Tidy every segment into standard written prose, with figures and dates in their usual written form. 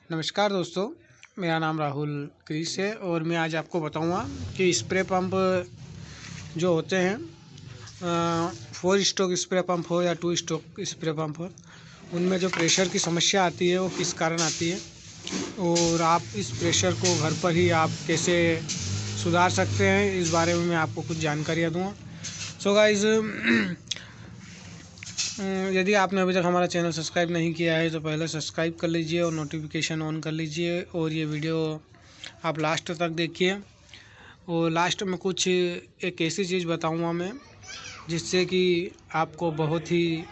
नमस्कार दोस्तों, मेरा नाम राहुल क्रिस है और मैं आज आपको बताऊंगा कि स्प्रे पंप जो होते हैं 4 स्ट्रोक स्प्रे पंप हो या 2 स्ट्रोक स्प्रे पंप हो, उनमें जो प्रेशर की समस्या आती है वो किस कारण आती है और आप इस प्रेशर को घर पर ही आप कैसे सुधार सकते हैं, इस बारे में मैं आपको कुछ जानकारियाँ दूँगा। सो गाइज़, यदि आपने अभी तक हमारा चैनल सब्सक्राइब नहीं किया है तो पहले सब्सक्राइब कर लीजिए और नोटिफिकेशन ऑन कर लीजिए और ये वीडियो आप लास्ट तक देखिए। और लास्ट में कुछ एक ऐसी चीज़ बताऊंगा मैं जिससे कि आपको बहुत ही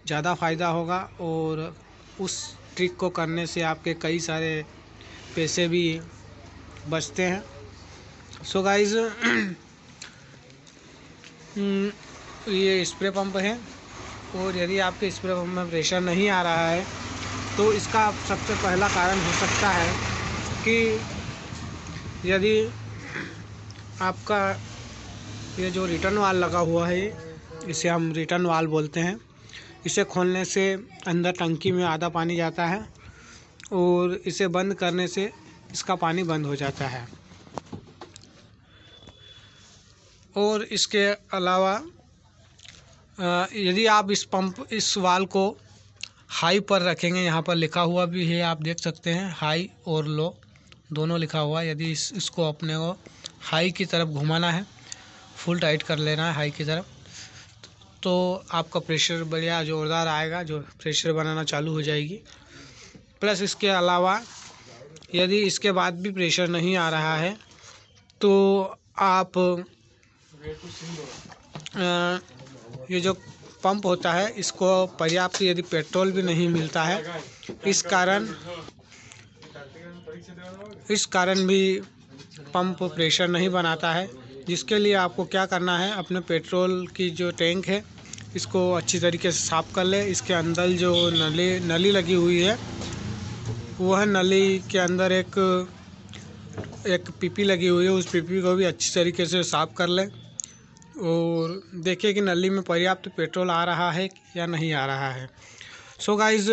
ज़्यादा फ़ायदा होगा और उस ट्रिक को करने से आपके कई सारे पैसे भी बचते हैं। सो गाइज़, ये स्प्रे पंप है और यदि आपके स्प्रे पंप में प्रेशर नहीं आ रहा है तो इसका सबसे पहला कारण हो सकता है कि यदि आपका ये जो रिटर्न वाल लगा हुआ है, इसे हम रिटर्न वाल बोलते हैं, इसे खोलने से अंदर टंकी में आधा पानी जाता है और इसे बंद करने से इसका पानी बंद हो जाता है। और इसके अलावा यदि आप इस वाल को हाई पर रखेंगे, यहाँ पर लिखा हुआ भी है, आप देख सकते हैं, हाई और लो दोनों लिखा हुआ है। यदि इसको अपने को हाई की तरफ घुमाना है, फुल टाइट कर लेना है हाई की तरफ, तो आपका प्रेशर बढ़िया ज़ोरदार आएगा, जो प्रेशर बनाना चालू हो जाएगी। प्लस इसके अलावा यदि इसके बाद भी प्रेशर नहीं आ रहा है तो आप ये जो पंप होता है इसको पर्याप्त यदि पेट्रोल भी नहीं मिलता है, इस कारण भी पंप प्रेशर नहीं बनाता है, जिसके लिए आपको क्या करना है, अपने पेट्रोल की जो टैंक है इसको अच्छी तरीके से साफ़ कर ले। इसके अंदर जो नली लगी हुई है, वह नली के अंदर एक पीपी लगी हुई है, उस पीपी को भी अच्छी तरीके से साफ़ कर ले और देखिए कि नली में पर्याप्त पेट्रोल आ रहा है या नहीं आ रहा है। सो गाइज़,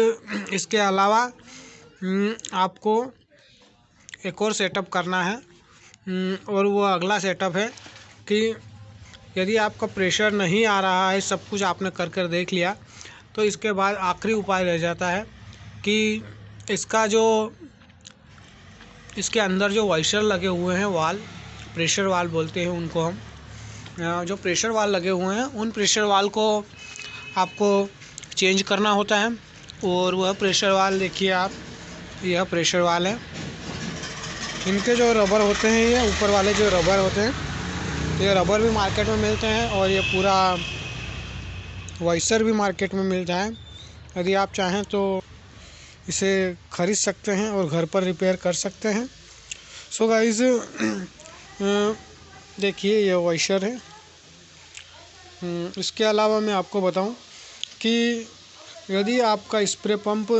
इसके अलावा आपको एक और सेटअप करना है और वो अगला सेटअप है कि यदि आपका प्रेशर नहीं आ रहा है, सब कुछ आपने कर देख लिया, तो इसके बाद आखिरी उपाय रह जाता है कि इसके अंदर जो वॉशर लगे हुए हैं, वाल, प्रेशर वाल बोलते हैं उनको हम, जो प्रेशर वाल लगे हुए हैं उन प्रेशर वाल को आपको चेंज करना होता है। और वह प्रेशर वाल देखिए आप, यह प्रेशर वाल है, इनके जो रबर होते हैं, ये ऊपर वाले जो रबर होते हैं, ये रबर भी मार्केट में मिलते हैं और ये पूरा वॉशर भी मार्केट में मिलता है। यदि आप चाहें तो इसे ख़रीद सकते हैं और घर पर रिपेयर कर सकते हैं। सो गाइस, देखिए ये वॉशर है। इसके अलावा मैं आपको बताऊं कि यदि आपका स्प्रे पंप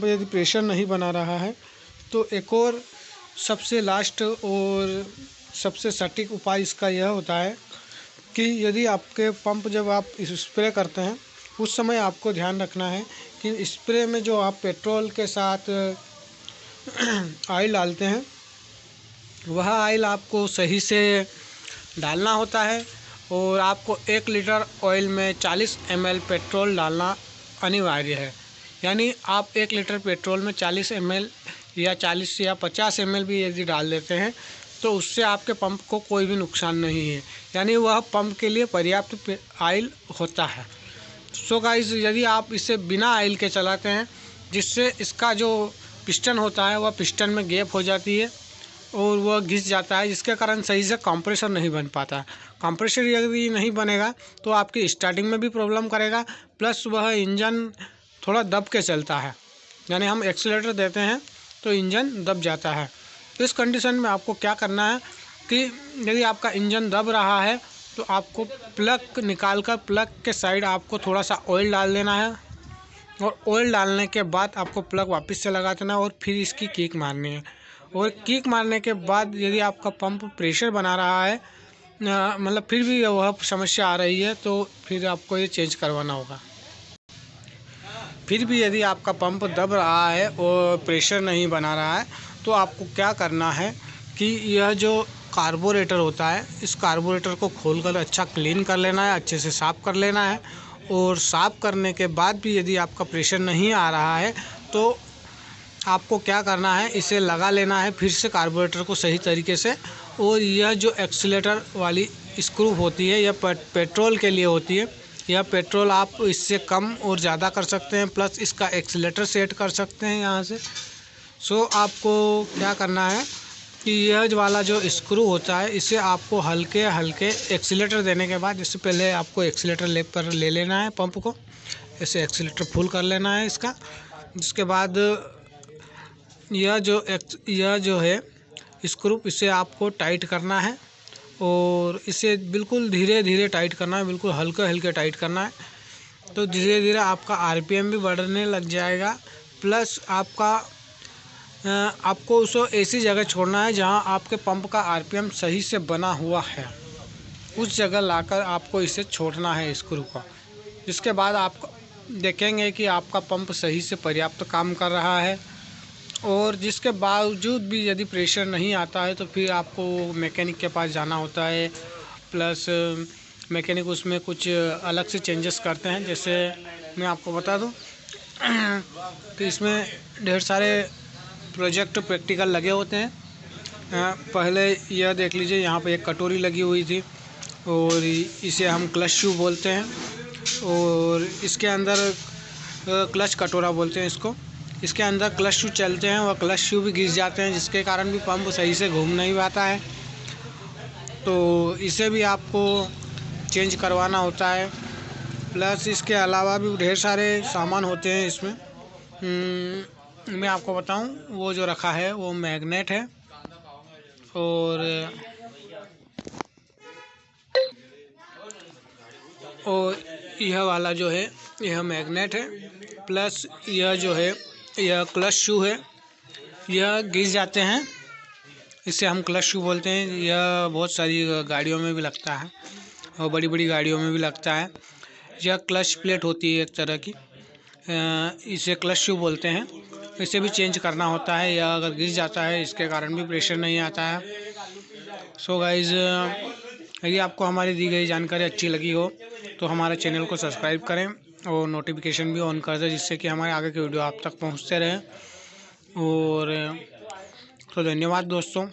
यदि प्रेशर नहीं बना रहा है तो एक और सबसे लास्ट और सबसे सटीक उपाय इसका यह होता है कि यदि आपके पंप जब आप स्प्रे करते हैं उस समय आपको ध्यान रखना है कि स्प्रे में जो आप पेट्रोल के साथ ऑयल डालते हैं, वह ऑयल आपको सही से डालना होता है और आपको 1 लीटर ऑयल में 40 ml पेट्रोल डालना अनिवार्य है। यानी आप 1 लीटर पेट्रोल में 40 ml या 40 या 50 ml भी यदि डाल देते हैं तो उससे आपके पंप को कोई भी नुकसान नहीं है, यानी वह पंप के लिए पर्याप्त ऑयल होता है। सो गाइस, यदि आप इसे बिना ऑयल के चलाते हैं, जिससे इसका जो पिस्टन होता है वह पिस्टन में गैप हो जाती है और वह घिस जाता है, जिसके कारण सही से कंप्रेसर नहीं बन पाता। कंप्रेसर यदि नहीं बनेगा तो आपकी स्टार्टिंग में भी प्रॉब्लम करेगा, प्लस वह इंजन थोड़ा दब के चलता है, यानी हम एक्सीलरेटर देते हैं तो इंजन दब जाता है। इस कंडीशन में आपको क्या करना है कि यदि आपका इंजन दब रहा है तो आपको प्लग निकाल कर प्लग के साइड आपको थोड़ा सा ऑयल डाल देना है और ऑयल डालने के बाद आपको प्लग वापस से लगा देना और फिर इसकी किक मारनी है। और किक मारने के बाद यदि आपका पंप प्रेशर बना रहा है, मतलब फिर भी वह समस्या आ रही है, तो फिर आपको ये चेंज करवाना होगा। फिर भी यदि आपका पंप दब रहा है और प्रेशर नहीं बना रहा है तो आपको क्या करना है कि यह जो कार्बोरेटर होता है, इस कार्बोरेटर को खोलकर अच्छा क्लीन कर लेना है, अच्छे से साफ़ कर लेना है। और साफ़ करने के बाद भी यदि आपका प्रेशर नहीं आ रहा है तो आपको क्या करना है, इसे लगा लेना है फिर से कार्बोरेटर को सही तरीके से। और यह जो एक्सीलेटर वाली स्क्रू होती है यह पेट्रोल के लिए होती है। यह पेट्रोल आप इससे कम और ज़्यादा कर सकते हैं, प्लस इसका एक्सीलेटर सेट कर सकते हैं यहाँ से। सो आपको क्या करना है कि यह वाला जो स्क्रू होता है इसे आपको हल्के हल्के एक्सीलेटर देने के बाद, इससे पहले आपको एक्सीलेटर ले लेना है पंप को, ऐसे एक्सीलेटर फुल कर लेना है इसका। जिसके बाद यह जो है स्क्रू, इसे आपको टाइट करना है और इसे बिल्कुल धीरे धीरे टाइट करना है, बिल्कुल हल्के हल्के टाइट करना है। तो धीरे धीरे आपका आरपीएम भी बढ़ने लग जाएगा। प्लस आपको उसको ऐसी जगह छोड़ना है जहां आपके पंप का आरपीएम सही से बना हुआ है, उस जगह लाकर आपको इसे छोड़ना है स्क्रू को। जिसके बाद आप देखेंगे कि आपका पंप सही से पर्याप्त काम कर रहा है। और जिसके बावजूद भी यदि प्रेशर नहीं आता है तो फिर आपको मैकेनिक के पास जाना होता है। प्लस मैकेनिक उसमें कुछ अलग से चेंजेस करते हैं। जैसे मैं आपको बता दूं कि इसमें ढेर सारे प्रोजेक्ट प्रैक्टिकल लगे होते हैं। पहले यह देख लीजिए, यहाँ पे एक कटोरी लगी हुई थी और इसे हम क्लच शू बोलते हैं। और इसके अंदर क्लच कटोरा बोलते हैं इसको। इसके अंदर क्लच शू चलते हैं और क्लच शू भी घिस जाते हैं, जिसके कारण भी पंप सही से घूम नहीं पाता है। तो इसे भी आपको चेंज करवाना होता है। प्लस इसके अलावा भी ढेर सारे सामान होते हैं इसमें। मैं आपको बताऊं, वो जो रखा है वो मैग्नेट है और यह वाला जो है यह मैग्नेट है। प्लस यह जो है यह क्लच शू है, यह घिस जाते हैं, इसे हम क्लच शू बोलते हैं। यह बहुत सारी गाड़ियों में भी लगता है और बड़ी बड़ी गाड़ियों में भी लगता है। यह क्लच प्लेट होती है एक तरह की, इसे क्लच शू बोलते हैं। इसे भी चेंज करना होता है, या अगर घिस जाता है इसके कारण भी प्रेशर नहीं आता है। सो गाइज़, यदि आपको हमारी दी गई जानकारी अच्छी लगी हो तो हमारे चैनल को सब्सक्राइब करें और नोटिफिकेशन भी ऑन कर दें, जिससे कि हमारे आगे के वीडियो आप तक पहुंचते रहें। और तो धन्यवाद दोस्तों।